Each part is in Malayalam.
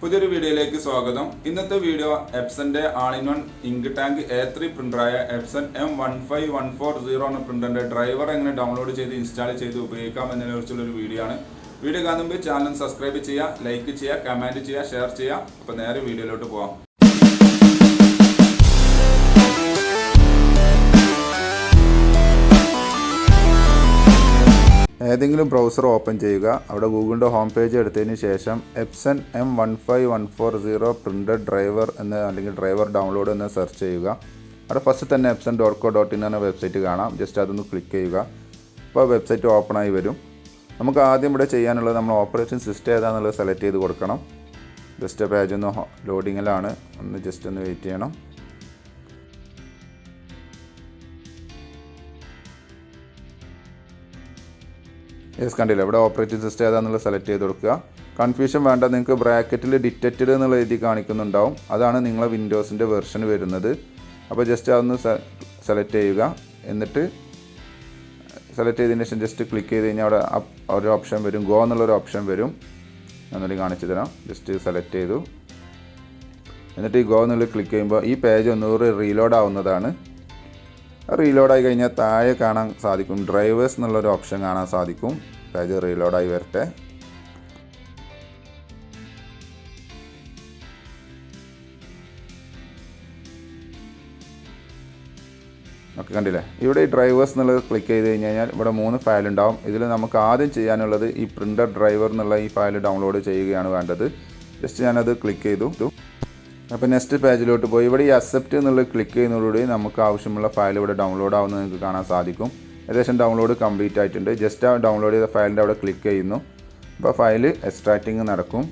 പുതിയൊരു വീഡിയോയിലേക്ക് സ്വാഗതം. ഇന്നത്തെ വീഡിയോ എപ്സന്റെ ആൾ-ഇൻ-വൺ ഇങ്ക് ടാങ്ക് A3 പ്രിന്ററായ എപ്സൺ M15140 എന്ന പ്രിന്ററിന്റെ ഡ്രൈവർ എങ്ങനെ ഡൗൺലോഡ് ചെയ്ത് ഇൻസ്റ്റാൾ ചെയ്ത് ഉപയോഗിക്കാം എന്നതിനെക്കുറിച്ചുള്ള ഒരു വീഡിയോ ആണ്. വീഡിയോ കാണുമ്പോൾ ചാനൽ സബ്സ്ക്രൈബ് ചെയ്യുക, ലൈക്ക് ചെയ്യുക, കമന്റ് ചെയ്യുക, ഷെയർ ചെയ്യുക. അപ്പോൾ നേരെ വീഡിയോയിലോട്ട് പോകാം. ഏതെങ്കിലും ബ്രൗസർ ഓപ്പൺ ചെയ്യുക. അവിടെ ഗൂഗിളിൻ്റെ ഹോം പേജ് എടുത്തതിന് ശേഷം എപ്സൺ M15140 പ്രിൻ്റർ ഡ്രൈവർ എന്ന് അല്ലെങ്കിൽ ഡ്രൈവർ ഡൗൺലോഡ് എന്ന് സെർച്ച് ചെയ്യുക. അവിടെ ഫസ്റ്റ് തന്നെ epson.co.in എന്ന വെബ്സൈറ്റ് കാണാം. ജസ്റ്റ് അതൊന്ന് ക്ലിക്ക് ചെയ്യുക. അപ്പോൾ വെബ്സൈറ്റ് ഓപ്പൺ ആയി വരും. നമുക്ക് ആദ്യം ഇവിടെ ചെയ്യാനുള്ളത് നമ്മൾ ഓപ്പറേറ്റിംഗ് സിസ്റ്റം ഏതാണെന്നുള്ളത് സെലക്ട് ചെയ്ത് കൊടുക്കണം. ജസ്റ്റ് പേജ് ഒന്ന് ലോഡിങ്ങിലാണ്, ജസ്റ്റ് ഒന്ന് വെയിറ്റ് ചെയ്യണം. യെസ്, കണ്ടില്ല, ഇവിടെ ഓപ്പറേറ്റിംഗ് സിസ്റ്റം ഏതാണെന്നുള്ളത് സെലക്ട് ചെയ്ത് കൊടുക്കുക. കൺഫ്യൂഷൻ വേണ്ട, നിങ്ങൾക്ക് ബ്രാക്കറ്റിൽ ഡിറ്റക്റ്റഡ് എന്നുള്ള എഴുതി കാണിക്കുന്നുണ്ടാവും. അതാണ് നിങ്ങളെ വിൻഡോസിൻ്റെ വെർഷൻ വരുന്നത്. അപ്പോൾ ജസ്റ്റ് അതൊന്ന് സെലക്ട് ചെയ്യുക. എന്നിട്ട് സെലക്ട് ചെയ്തതിന് ശേഷം ജസ്റ്റ് ക്ലിക്ക് ചെയ്ത് കഴിഞ്ഞാൽ അവിടെ ഒരു ഓപ്ഷൻ വരും, ഗോ എന്നുള്ളൊരു ഓപ്ഷൻ വരും. ഞാനൊരു കാണിച്ചു തരാം. ജസ്റ്റ് സെലക്ട് ചെയ്തു. എന്നിട്ട് ഈ ഗോ എന്നുള്ളത് ക്ലിക്ക് ചെയ്യുമ്പോൾ ഈ പേജ് ഒന്നുകൂടി റീലോഡ് ആവുന്നതാണ്. റീലോഡായി കഴിഞ്ഞാൽ താഴെ കാണാൻ സാധിക്കും ഡ്രൈവേഴ്സ് എന്നുള്ളൊരു ഓപ്ഷൻ കാണാൻ സാധിക്കും. പേജ് റീലോഡായി വരട്ടെ. ഓക്കെ, കണ്ടില്ലേ, ഇവിടെ ഈ ഡ്രൈവേഴ്സ് എന്നുള്ളത് ക്ലിക്ക് ചെയ്ത് കഴിഞ്ഞാൽ ഇവിടെ 3 ഫയൽ ഉണ്ടാവും. ഇതിൽ നമുക്ക് ആദ്യം ചെയ്യാനുള്ളത് ഈ പ്രിൻ്റർ ഡ്രൈവർ എന്നുള്ള ഈ ഫയൽ ഡൗൺലോഡ് ചെയ്യുകയാണ് വേണ്ടത്. ജസ്റ്റ് ഞാനത് ക്ലിക്ക് ചെയ്തു. അപ്പോൾ നെക്സ്റ്റ് പേജിലോട്ട് പോയി ഇവിടെ ഈ അക്സെപ്റ്റ് എന്നുള്ളത് ക്ലിക്ക് ചെയ്യുന്നതോടുകൂടി നമുക്ക് ആവശ്യമുള്ള ഫയൽ ഇവിടെ ഡൗൺലോഡ് ആവുന്നത് നിങ്ങൾക്ക് കാണാൻ സാധിക്കും. ഏകദേശം ഡൗൺലോഡ് കംപ്ലീറ്റ് ആയിട്ടുണ്ട്. ജസ്റ്റ് ആ ഡൗൺലോഡ് ചെയ്ത ഫയലിൻ്റെ അവിടെ ക്ലിക്ക് ചെയ്യുന്നു. അപ്പോൾ ഫയൽ എക്സ്ട്രാക്റ്റിംഗ് നടക്കും.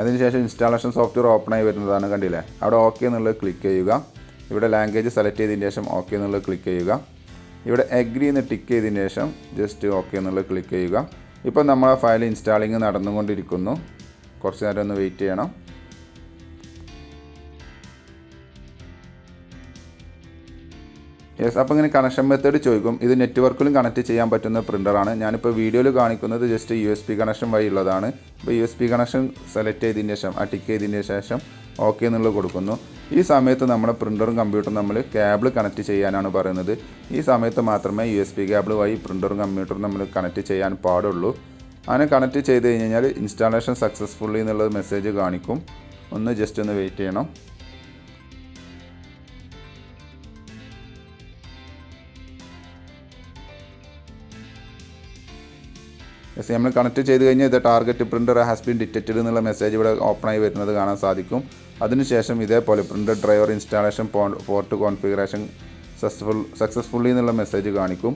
അതിനുശേഷം ഇൻസ്റ്റാളേഷൻ സോഫ്റ്റ്വെയർ ഓപ്പൺ ആയി വരുന്നതാണ്. കണ്ടില്ലേ, അവിടെ ഓക്കെ എന്നുള്ളത് ക്ലിക്ക് ചെയ്യുക. ഇവിടെ ലാംഗ്വേജ് സെലക്ട് ചെയ്തതിന് ശേഷം ഓക്കെ എന്നുള്ളത് ക്ലിക്ക് ചെയ്യുക. ഇവിടെ അഗ്രി എന്ന് ടിക്ക് ചെയ്തതിന് ശേഷം ജസ്റ്റ് ഓക്കെ എന്നുള്ളത് ക്ലിക്ക് ചെയ്യുക. ഇപ്പോൾ നമ്മളെ ഫയൽ ഇൻസ്റ്റാളിങ് നടന്നുകൊണ്ടിരിക്കുന്നു. കുറച്ച് നേരം ഒന്ന് വെയിറ്റ് ചെയ്യണം. യെസ്, അപ്പോൾ ഇങ്ങനെ കണക്ഷൻ മെത്തേഡ് ചോദിക്കും. ഇത് നെറ്റ്വർക്കിലും കണക്ട് ചെയ്യാൻ പറ്റുന്ന പ്രിൻ്ററാണ്. ഞാനിപ്പോൾ വീഡിയോയിൽ കാണിക്കുന്നത് ജസ്റ്റ് USB കണക്ഷൻ വഴിയുള്ളതാണ്. ഇപ്പോൾ USB കണക്ഷൻ സെലക്ട് ചെയ്തതിന് ശേഷം ടിക്ക് ചെയ്തതിന് ശേഷം ഓക്കെ എന്നുള്ളത് കൊടുക്കുന്നു. ഈ സമയത്ത് നമ്മുടെ പ്രിൻ്ററും കമ്പ്യൂട്ടറും നമ്മൾ കേബിൾ കണക്ട് ചെയ്യാനാണ് പറയുന്നത്. ഈ സമയത്ത് മാത്രമേ USB കേബിൾ വഴി പ്രിൻ്ററും കമ്പ്യൂട്ടറും നമ്മൾ കണക്ട് ചെയ്യാൻ പാടുള്ളൂ. അങ്ങനെ കണക്ട് ചെയ്ത് കഴിഞ്ഞാൽ ഇൻസ്റ്റാളേഷൻ സക്സസ്ഫുള്ളി എന്നുള്ളത് മെസ്സേജ് കാണിക്കും. ഒന്ന് ജസ്റ്റ് ഒന്ന് വെയിറ്റ് ചെയ്യണം. യെസ്, നമ്മൾ കണക്ട് ചെയ്ത് കഴിഞ്ഞാൽ ഇത് target printer has been detected എന്നുള്ള മെസ്സേജ് ഇവിടെ ഓപ്പണായി വരുന്നത് കാണാൻ സാധിക്കും. അതിനുശേഷം ഇതേപോലെ printer driver installation port configuration successfully എന്നുള്ള മെസ്സേജ് കാണിക്കും.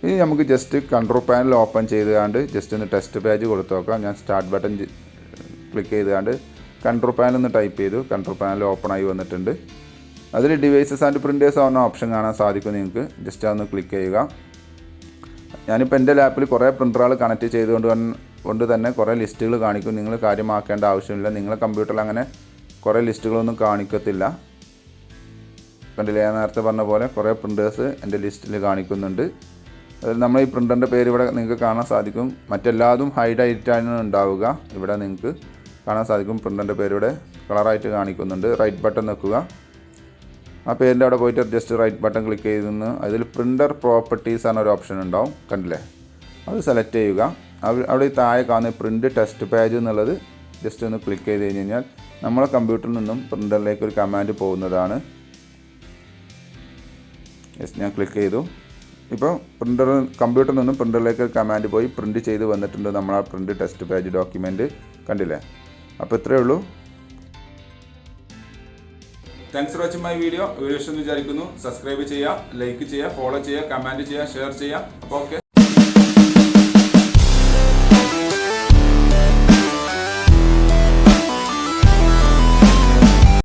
ഇനി നമുക്ക് ജസ്റ്റ് കൺട്രോൾ പാനൽ ഓപ്പൺ ചെയ്തുകൊണ്ട് ജസ്റ്റ് ഒന്ന് ടെസ്റ്റ് പേജ് കൊടുത്തു നോക്കാം. ഞാൻ സ്റ്റാർട്ട് ബട്ടൺ ക്ലിക്ക് ചെയ്തുകൊണ്ട് കൺട്രോൾ പാനൽ ഒന്ന് ടൈപ്പ് ചെയ്തു. കൺട്രോൾ പാനൽ ഓപ്പൺ ആയി വന്നിട്ടുണ്ട്. അതിൽ ഡിവൈസസ് ആൻഡ് പ്രിൻറ്റേഴ്സ് ആവുന്ന ഓപ്ഷൻ കാണാൻ സാധിക്കും നിങ്ങൾക്ക്. ജസ്റ്റ് അതൊന്ന് ക്ലിക്ക് ചെയ്യുക. ഞാനിപ്പോൾ എൻ്റെ ലാപ്പിൽ കുറേ പ്രിൻ്ററുകൾ കണക്ട് ചെയ്തുകൊണ്ട് തന്നെ കുറേ ലിസ്റ്റുകൾ കാണിക്കും. നിങ്ങൾ കാര്യമാക്കേണ്ട ആവശ്യമില്ല. നിങ്ങളെ കമ്പ്യൂട്ടറിൽ അങ്ങനെ കുറേ ലിസ്റ്റുകളൊന്നും കാണിക്കത്തില്ല. കണ്ടില്ലേ, ഞാൻ നേരത്തെ പറഞ്ഞ പോലെ കുറേ പ്രിൻറ്റേഴ്സ് എൻ്റെ ലിസ്റ്റിൽ കാണിക്കുന്നുണ്ട്. അതിൽ നമ്മൾ ഈ പ്രിൻ്ററിൻ്റെ പേര് ഇവിടെ നിങ്ങൾക്ക് കാണാൻ സാധിക്കും. മറ്റെല്ലാതും ഹൈഡ് ആയിട്ടാണ് ഉണ്ടാവുക. ഇവിടെ നിങ്ങൾക്ക് കാണാൻ സാധിക്കും പ്രിൻ്ററിൻ്റെ പേര് ഇവിടെ കളറായിട്ട് കാണിക്കുന്നുണ്ട്. റൈറ്റ് ബട്ടൺ വെക്കുക. ആ പേരിൻ്റെ അവിടെ പോയിട്ട് ജസ്റ്റ് റൈറ്റ് ബട്ടൺ ക്ലിക്ക് ചെയ്തെന്ന് അതിൽ പ്രിൻ്റർ പ്രോപ്പർട്ടീസ് എന്നൊരു ഓപ്ഷൻ ഉണ്ടാവും. കണ്ടില്ലേ, അത് സെലക്ട് ചെയ്യുക. അവിടെ താഴെ കാണുന്ന പ്രിൻ്റ് ടെസ്റ്റ് പേജ് എന്നുള്ളത് ജസ്റ്റ് ഒന്ന് ക്ലിക്ക് ചെയ്ത് കഴിഞ്ഞാൽ നമ്മളെ കമ്പ്യൂട്ടറിൽ നിന്നും പ്രിൻ്ററിലേക്ക് ഒരു കമാൻഡ് പോകുന്നതാണ്. യെസ്, ഞാൻ ക്ലിക്ക് ചെയ്തു. ഇപ്പോൾ കമ്പ്യൂട്ടറിൽ നിന്നും പ്രിൻ്ററിലേക്ക് ഒരു കമാൻഡ് പോയി പ്രിൻ്റ് ചെയ്ത് വന്നിട്ടുണ്ട് നമ്മളാ പ്രിൻ്റ് ടെസ്റ്റ് പേജ് ഡോക്യുമെൻറ്റ്. കണ്ടില്ലേ, അപ്പോൾ ഇത്രയേ ഉള്ളൂ. Thanks for watching my video. ഇഷ്ടമെന്ന് വിചാരിക്കുന്നു. സബ്സ്ക്രൈബ് ചെയ്യുക, ലൈക്ക് ചെയ്യുക, ഫോളോ ചെയ്യുക, കമൻറ്റ് ചെയ്യുക, ഷെയർ ചെയ്യുക. അപ്പോൾ ഓക്കെ.